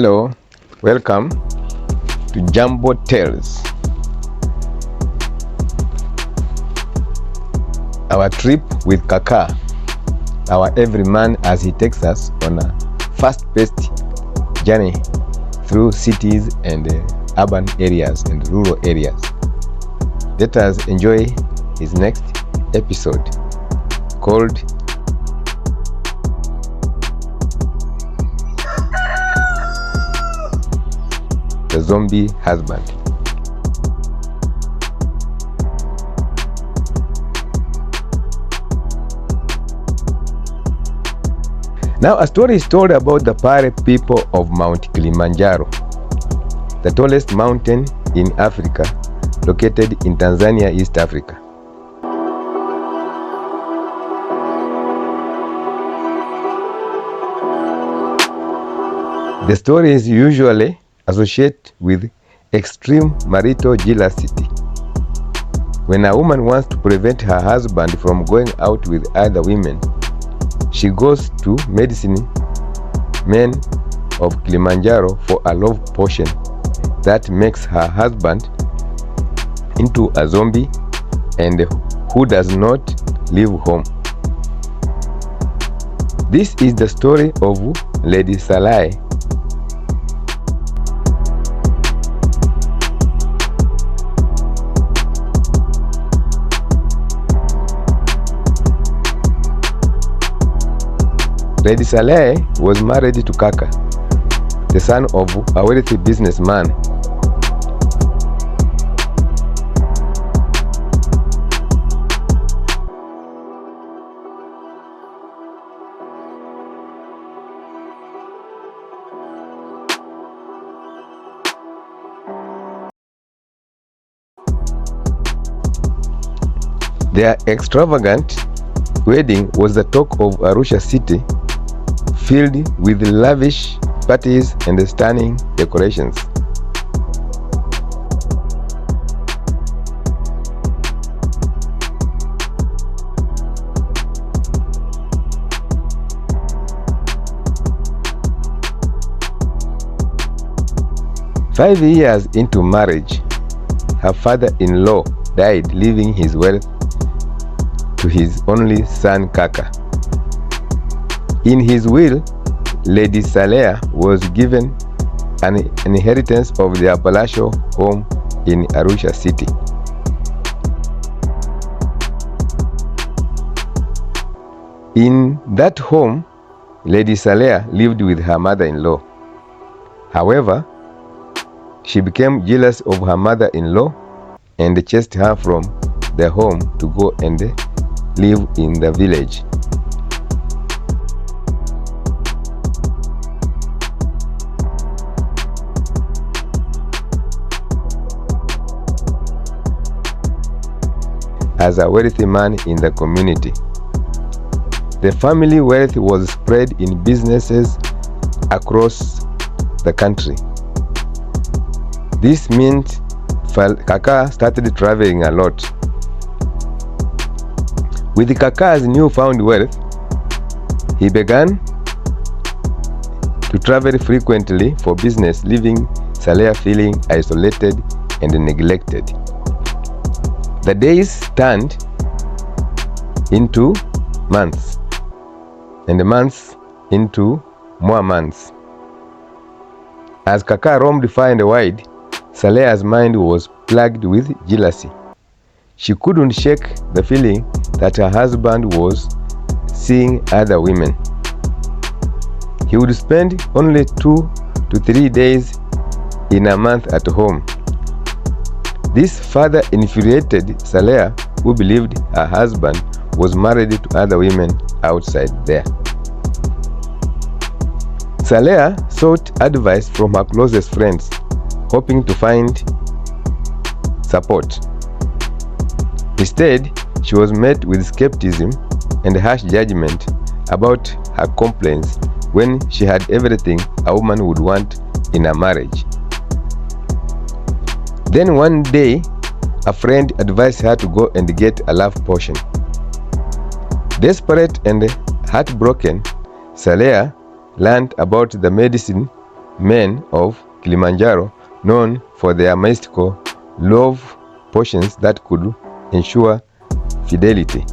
Hello, welcome to Jambo Tales. Our trip with Kaka, our everyman, as he takes us on a fast-paced journey through cities and urban areas and rural areas. Let us enjoy his next episode called The Zombie Husband. Now, a story is told about the Pare people of Mount Kilimanjaro, the tallest mountain in Africa, located in Tanzania, East Africa. The story is usually associated with extreme marital jealousy. When a woman wants to prevent her husband from going out with other women, she goes to medicine men of Kilimanjaro for a love potion that makes her husband into a zombie and who does not leave home. This is the story of Lady Salai. Lady Saleh was married to Kaka, the son of a wealthy businessman. Their extravagant wedding was the talk of Arusha city, filled with lavish parties and stunning decorations. Five years into marriage, her father-in-law died, leaving his wealth to his only son Kaka. In his will, Lady Saleh was given an inheritance of their palatial home in Arusha city. In that home, Lady Saleh lived with her mother-in-law. However, she became jealous of her mother-in-law and chased her from the home to go and live in the village. As a wealthy man in the community, the family wealth was spread in businesses across the country. This meant Kaka started traveling a lot. With Kaka's newfound wealth, he began to travel frequently for business, leaving Saleh feeling isolated and neglected. The days turned into months, and the months into more months. As Kaka roamed far and wide, Saleh's mind was plagued with jealousy. She couldn't shake the feeling that her husband was seeing other women. He would spend only 2 to 3 days in a month at home. This further infuriated Saleh, who believed her husband was married to other women outside there. Saleh sought advice from her closest friends, hoping to find support. Instead, she was met with skepticism and harsh judgment about her complaints when she had everything a woman would want in a marriage. Then one day, a friend advised her to go and get a love potion. Desperate and heartbroken, Saleh learned about the medicine men of Kilimanjaro, known for their mystical love potions that could ensure fidelity.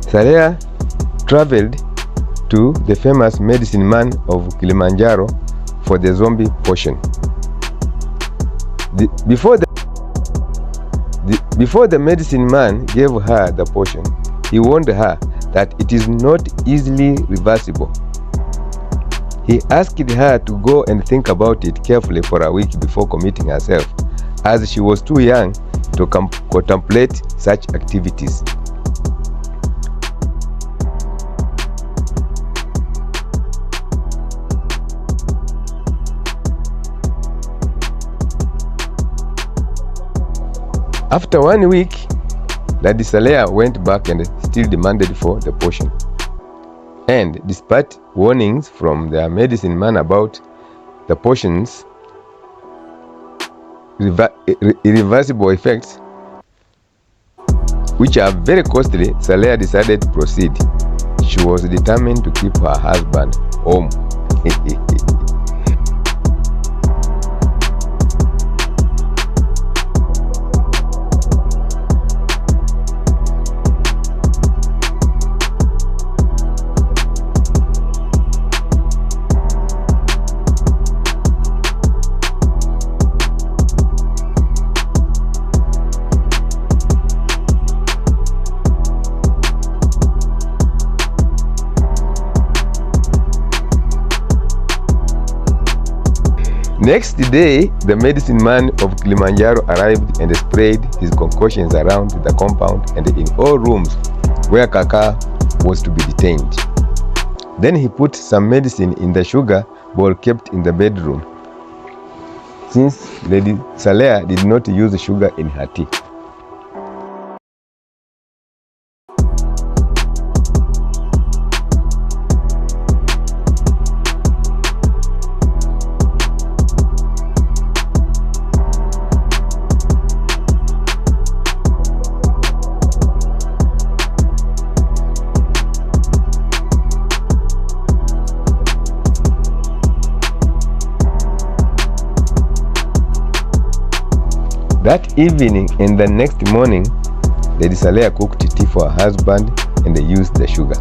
Saleha traveled to the famous medicine man of Kilimanjaro for the zombie potion. Before the medicine man gave her the potion, he warned her that it is not easily reversible. He asked her to go and think about it carefully for a week before committing herself, as she was too young to contemplate such activities. After 1 week, Lady Saleha went back and still demanded for the potion. And despite warnings from their medicine man about the potion's irreversible effects, which are very costly, Saleha decided to proceed. She was determined to keep her husband home. Next day, the medicine man of Kilimanjaro arrived and sprayed his concoctions around the compound and in all rooms where Kaka was to be detained. Then he put some medicine in the sugar bowl kept in the bedroom, since Lady Saleha did not use sugar in her tea. That evening and the next morning, Lady Saleha cooked tea for her husband and they used the sugar.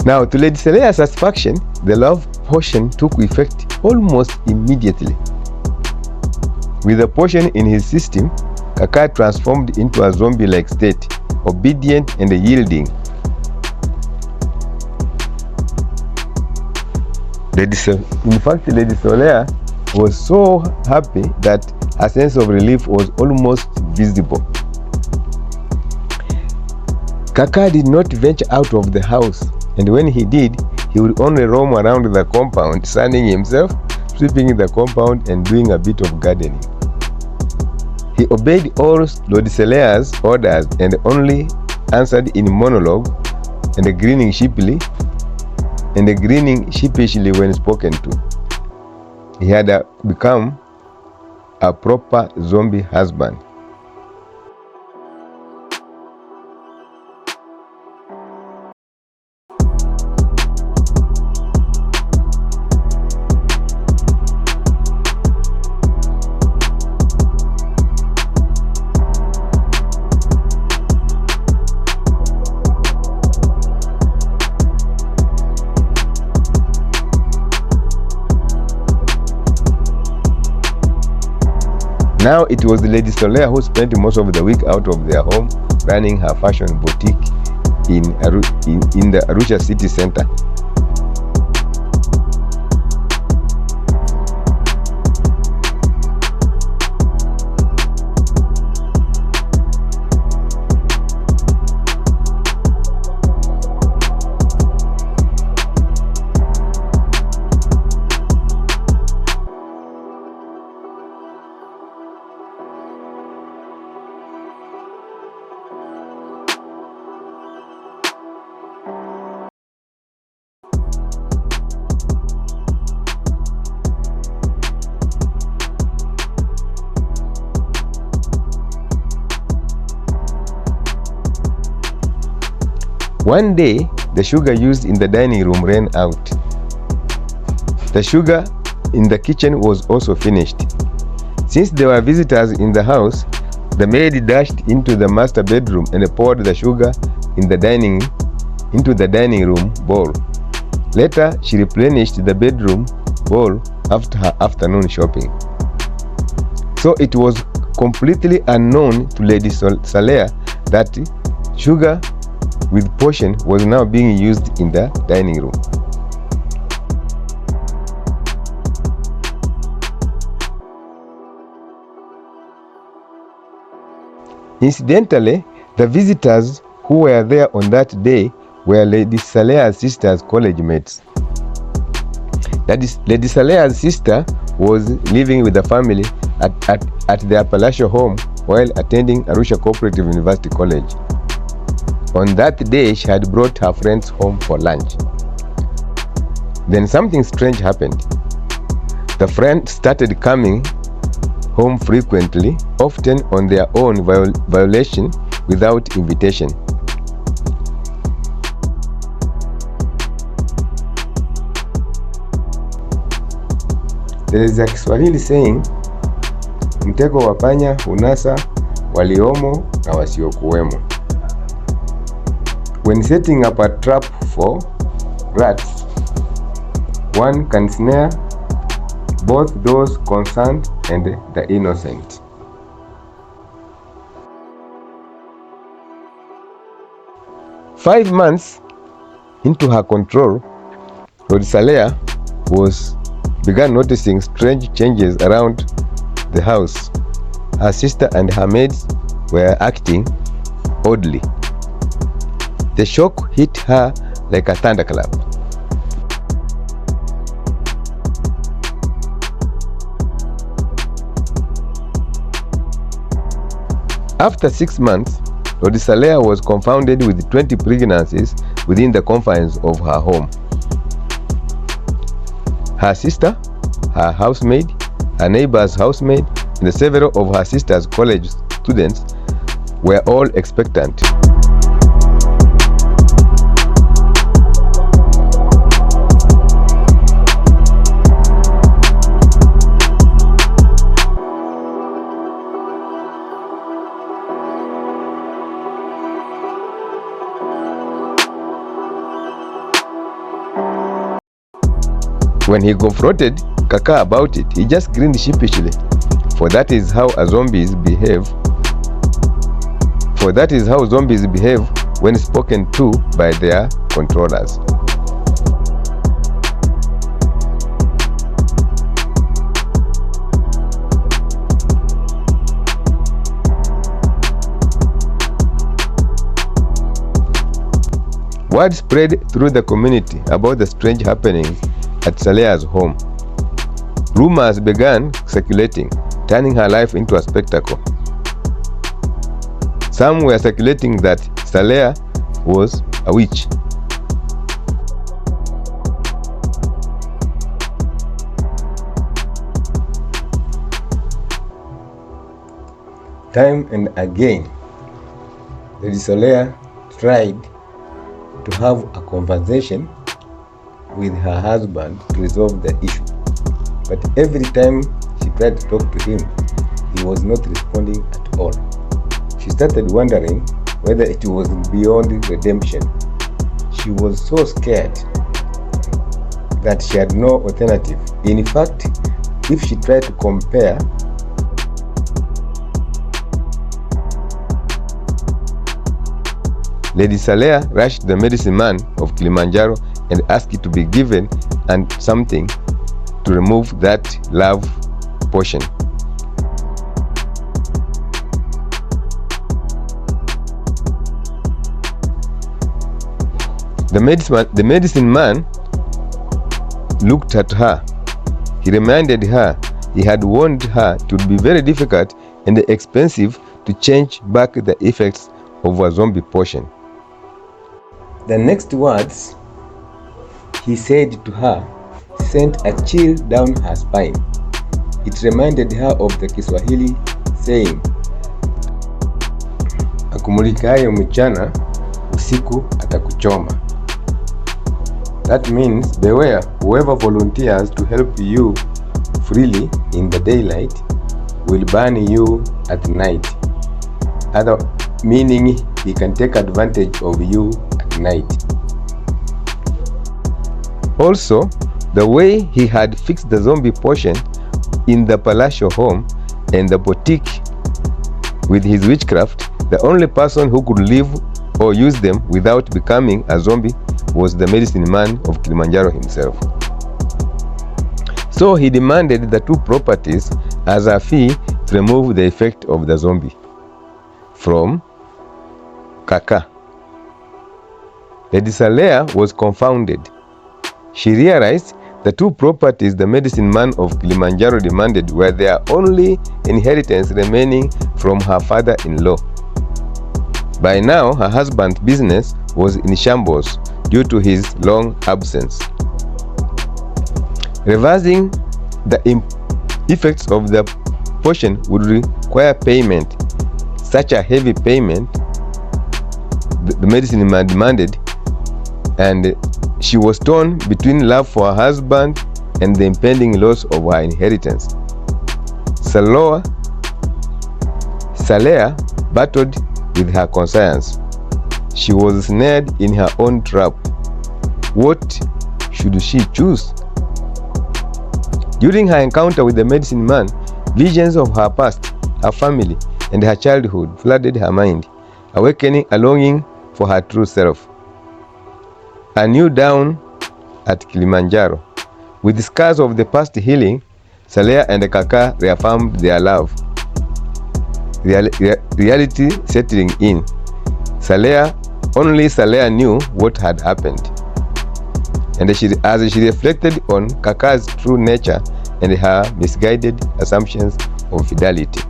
Now, to Lady Saleha's satisfaction, the love potion took effect almost immediately. With the potion in his system, Kaka transformed into a zombie-like state, obedient and yielding. In fact, Lady Saleha was so happy that a sense of relief was almost visible. Kaka did not venture out of the house, and when he did, he would only roam around the compound, sunning himself, sweeping the compound, and doing a bit of gardening. He obeyed all Lady Saleha's orders and only answered in monologue and grinning sheepishly when spoken to. He had become a proper zombie husband. Now it was Lady Saleha who spent most of the week out of their home running her fashion boutique in the Arusha city center. One day, the sugar used in the dining room ran out. The sugar in the kitchen was also finished. Since there were visitors in the house, the maid dashed into the master bedroom and poured the sugar into the dining room bowl. Later, she replenished the bedroom bowl after her afternoon shopping. So it was completely unknown to Lady Salea that sugar with potion was now being used in the dining room. Incidentally, the visitors who were there on that day were Lady Salea's sister's college mates. That is, Lady Salea's sister was living with the family at their palatial home while attending Arusha Cooperative University College. On that day, she had brought her friends home for lunch. Then something strange happened. The friends started coming home frequently, often on their own violation without invitation. There is a Kiswahili saying, mtego wa panya hunasa waliomo na wasiokuwemo. When setting up a trap for rats, one can snare both those concerned and the innocent. Five months into her control, Lady Salea began noticing strange changes around the house. Her sister and her maids were acting oddly. The shock hit her like a thunderclap. After 6 months, Lady Salea was confounded with 20 pregnancies within the confines of her home. Her sister, her housemaid, her neighbor's housemaid, and several of her sister's college students were all expectant. When he confronted Kaka about it, he just grinned sheepishly, for that is how zombies behave. When spoken to by their controllers. Word spread through the community about the strange happenings at Salea's home. Rumors began circulating, turning her life into a spectacle. Some were speculating that Salea was a witch. Time and again, Lady Salea tried to have a conversation with her husband to resolve the issue. But every time she tried to talk to him, he was not responding at all. She started wondering whether it was beyond redemption. She was so scared that she had no alternative. In fact, if she tried to compare Lady Salea rushed the medicine man of Kilimanjaro and asked it to be given and something to remove that love potion. The medicine man looked at her. He reminded her he had warned her it would be very difficult and expensive to change back the effects of a zombie potion. The next words he said to her sent a chill down her spine. It reminded her of the Kiswahili saying, akumulikayo mchana siku atakuchoma. That means beware, whoever volunteers to help you freely in the daylight will burn you at night. Other meaning he can take advantage of you at night. Also, the way he had fixed the zombie potion in the palatial home and the boutique with his witchcraft, the only person who could live or use them without becoming a zombie was the medicine man of Kilimanjaro himself. So he demanded the 2 properties as a fee to remove the effect of the zombie from Kaka. Lady Salea was confounded. She realized the 2 properties the medicine man of Kilimanjaro demanded were their only inheritance remaining from her father-in-law. By now, her husband's business was in shambles due to his long absence. Reversing the effects of the potion would require payment. Such a heavy payment the medicine man demanded, and she was torn between love for her husband and the impending loss of her inheritance. Salea battled with her conscience. She was snared in her own trap. What should she choose? During her encounter with the medicine man, visions of her past, her family, and her childhood flooded her mind, awakening a longing for her true self. A new dawn at Kilimanjaro. With the scars of the past healing, Salea and Kaka reaffirmed their love. Reality settling in. Only Salea knew what had happened. And as she reflected on Kaka's true nature and her misguided assumptions of fidelity.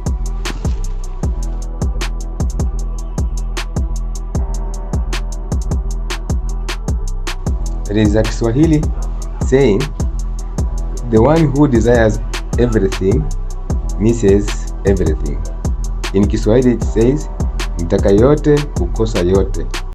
There is a Kiswahili saying, the one who desires everything misses everything. In Kiswahili it says, mtaka yote hukosa yote.